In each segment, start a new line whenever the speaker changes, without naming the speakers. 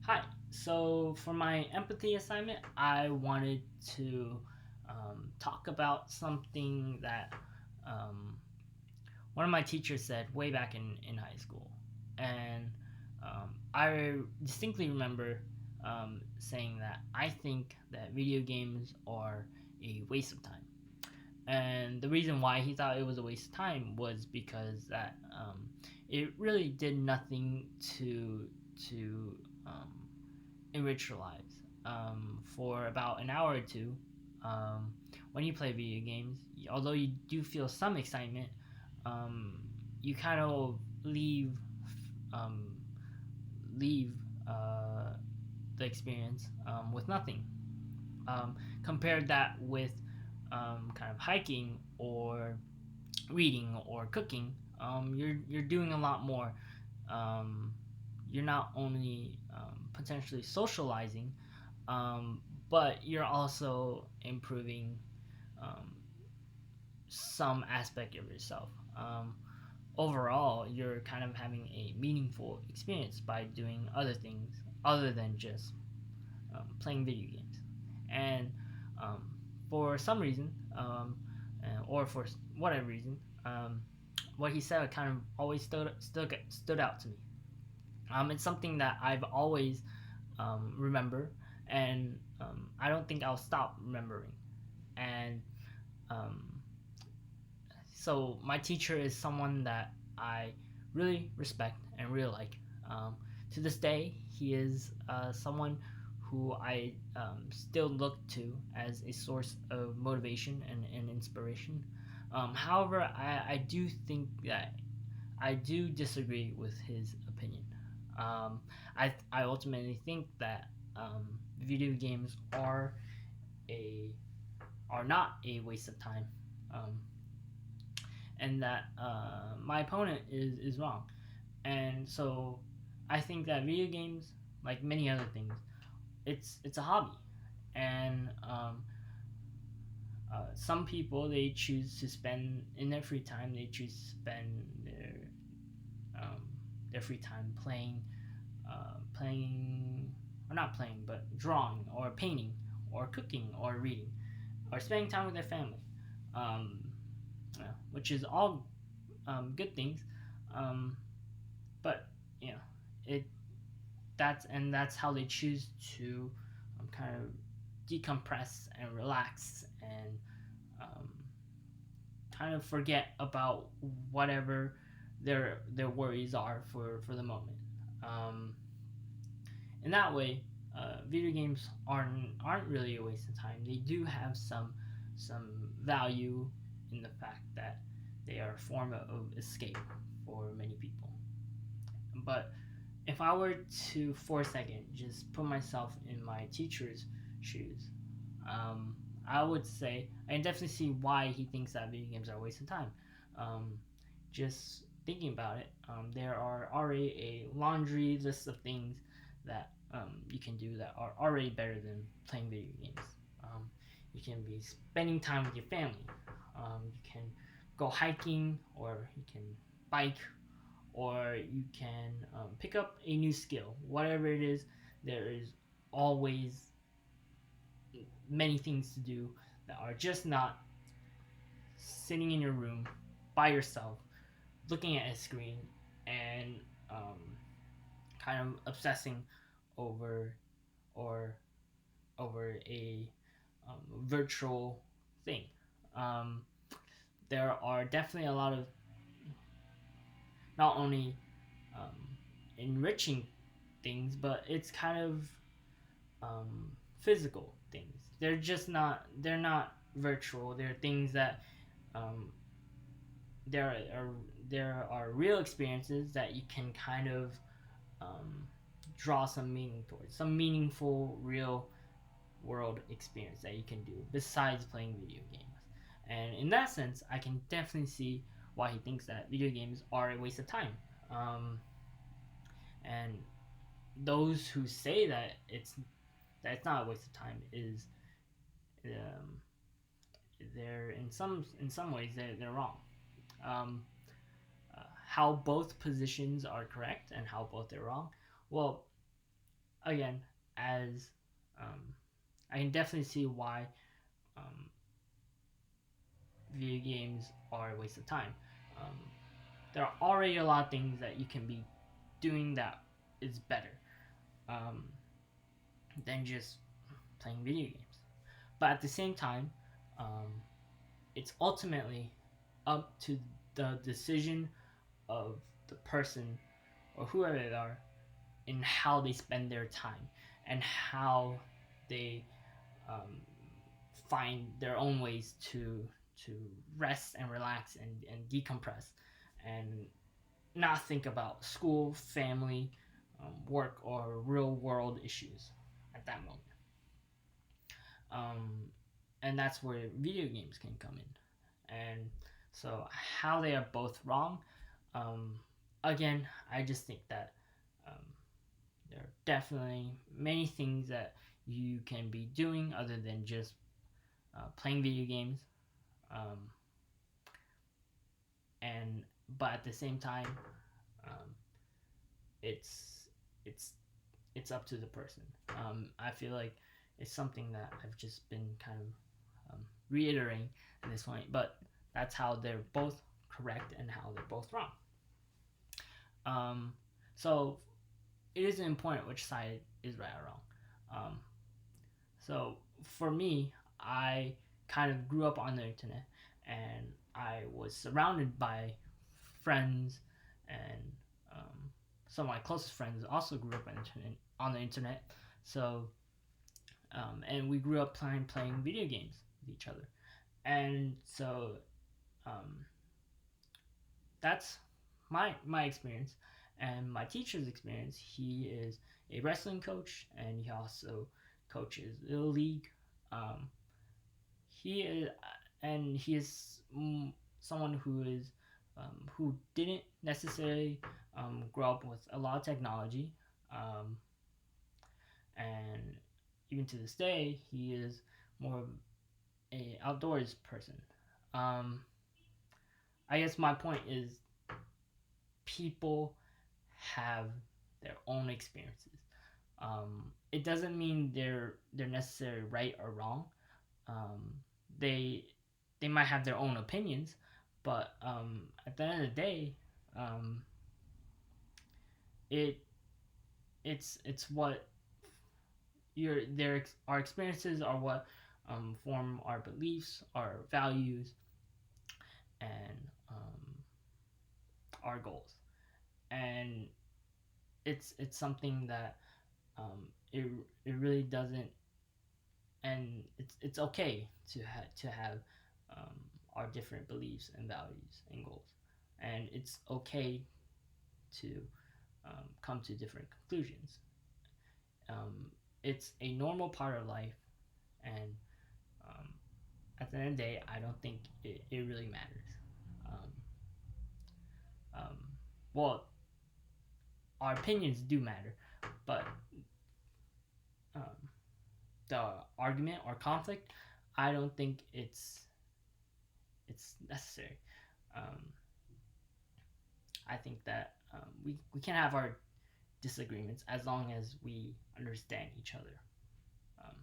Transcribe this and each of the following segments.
Hi. So for my empathy assignment, I wanted to talk about something that um, one of my teachers said way back in high school. And I distinctly remember saying that I think that video games are a waste of time. And the reason why he thought it was a waste of time was because that it really did nothing to um, enrich your lives. For about an hour or two, um, when you play video games, although you do feel some excitement, um, you kind of um, leave uh, the experience with nothing. Compare that with kind of hiking or reading or cooking. You're doing a lot more. Um, you're not only potentially socializing, um, but you're also improving um, some aspect of yourself. Overall, you're kind of having a meaningful experience by doing other things other than just playing video games. And um, for some reason, or for whatever reason, um, what he said kind of always stood out to me. It's something that I've always remember, and I don't think I'll stop remembering. And um, so my teacher is someone that I really respect and really like. Um, to this day, he is someone who I still look to as a source of motivation and inspiration. However, I do think that I do disagree with his opinion. Um, I ultimately think that video games a are not a waste of time, um, and that my opponent is wrong. And so I think that video games, like many other things, it's a hobby, and some people they choose to spend in their free time. They choose to spend um, their free time playing, or not playing, but drawing or painting or cooking or reading or spending time with their family, um, which is all good things. Um, but you know, it that's how they choose to kind of decompress and relax and um, kind of forget about whatever their worries are for the moment. Um, in that way, video games aren't really a waste of time. They do have some value in the fact that they are a form of escape for many people. But if I were to for a second just put myself in my teacher's shoes, um, I would say I can definitely see why he thinks that video games are a waste of time. Um, just thinking about it, there are already a laundry list of things that you can do that are already better than playing video games. Um, you can be spending time with your family. You can go hiking, or you can bike, or you can pick up a new skill. Whatever it is, there is always many things to do that are just not sitting in your room by yourself, looking at a screen, and um, kind of obsessing over or over a virtual thing. Um, there are definitely a lot of not only um, enriching things, but it's kind of physical things. They're not virtual. They're things that um, there are there are real experiences that you can kind of um, draw some meaning towards, some meaningful real world experience that you can do besides playing video games. And in that sense, I can definitely see why he thinks that video games are a waste of time. And those who say that it's not a waste of time is um, they're in some ways they're wrong. Um, how both positions are correct and how both are wrong. Well, again, as um, I can definitely see why um, video games are a waste of time. Um, there are already a lot of things that you can be doing that is better um, than just playing video games. But at the same time, um, it's ultimately up to the decision of the person or whoever they are in how they spend their time and how they um, find their own ways to rest and relax and decompress and not think about school, family, work, or real world issues at that moment. Um, and that's where video games can come in. And so, how they are both wrong, um, again, I just think that um, there are definitely many things that you can be doing other than just playing video games. Um, and but at the same time, um, it's it's it's up to the person. I feel like it's something that I've just been kind of reiterating at this point, but that's how they're both correct and how they're both wrong. Um, so it isn't important which side is right or wrong. So for me, I kind of grew up on the internet, and I was surrounded by friends, and some of my closest friends also grew up on the internet. So and we grew up playing video games with each other, and so um, that's my experience. And my teacher's experience, he is a wrestling coach, and he also coaches little league. Um, he is and he is someone who didn't necessarily grow up with a lot of technology, um, and even to this day he is more of a outdoors person. um, I guess my point is people have their own experiences. It doesn't mean they're necessarily right or wrong. um, they they might have their own opinions, but at the end of the day, um, it it's what our experiences are what form our beliefs, our values, and our goals. And it's something that it it really doesn't, and it's okay to have um, our different beliefs and values and goals, and it's okay to come to different conclusions. It's a normal part of life, and um, at the end of the day, I don't think it really matters. Um, um, well, our opinions do matter, but um, the argument or conflict, I don't think it's necessary. Um, I think that we can have our disagreements as long as we understand each other. Um,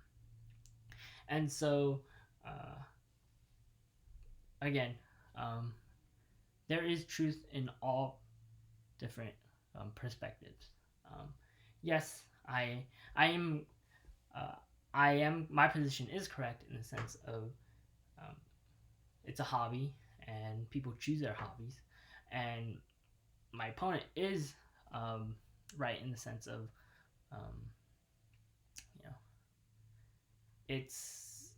and so, uh, again, um, there is truth in all different perspectives. Um, yes, I am uh, I am my position is correct in the sense of um, it's a hobby and people choose their hobbies, and my opponent is um, right in the sense of um, you know it's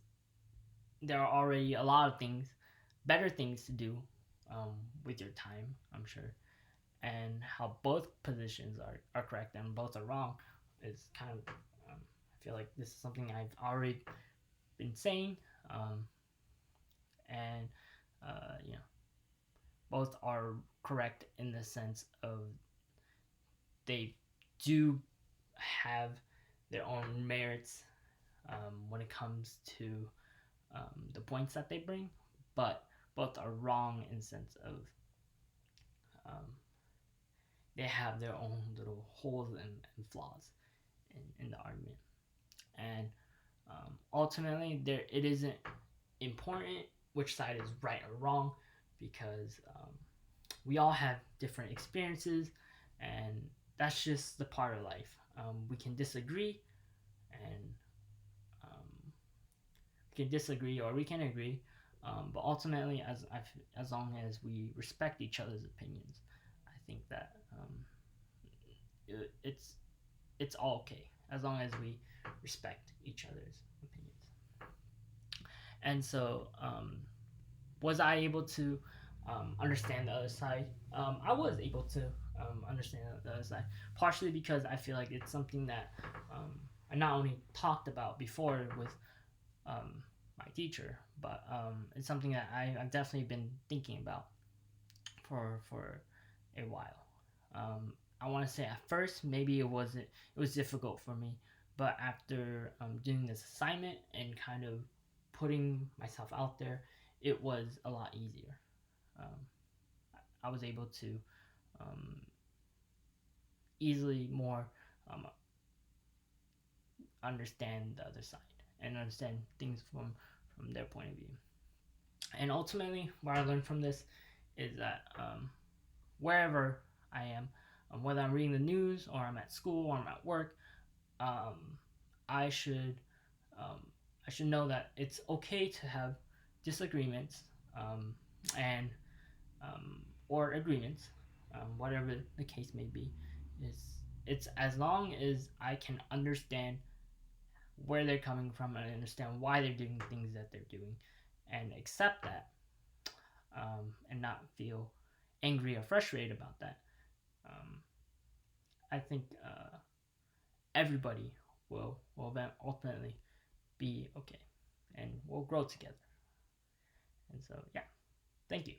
there are already a lot of things, better things to do with your time, I'm sure. And how both positions are correct and both are wrong is kind of, I feel like this is something I've already been saying. Um, and, both are correct in the sense of they do have their own merits when it comes to the points that they bring, but both are wrong in the sense of they have their own little holes and flaws in ultimately there it isn't important which side is right or wrong, because we all have different experiences, and that's just the part of life. We can disagree, and um, we can disagree or we can agree, but ultimately, as long as we respect each other's opinions, I think that it, it's all okay as long as we respect each other's opinions. And so, was I able to understand the other side? I was able to understand the other side, partially because I feel like it's something that I not only talked about before with um, my teacher, but it's something that I've definitely been thinking about for a while. I want to say at first maybe it was difficult for me, but after doing this assignment and kind of putting myself out there, it was a lot easier. Um, I was able to um, easily more um, understand the other side and understand things from their point of view. And ultimately, what I learned from this is that wherever I am, whether I'm reading the news or I'm at school or I'm at work, um, I should um, I should know that it's okay to have disagreements, um, and or agreements, whatever the case may be. Is it's as long as I can understand where they're coming from and understand why they're doing things that they're doing, and accept that, and not feel angry or frustrated about that. Um, I think everybody will then ultimately be okay, and we'll grow together. And so, yeah, thank you.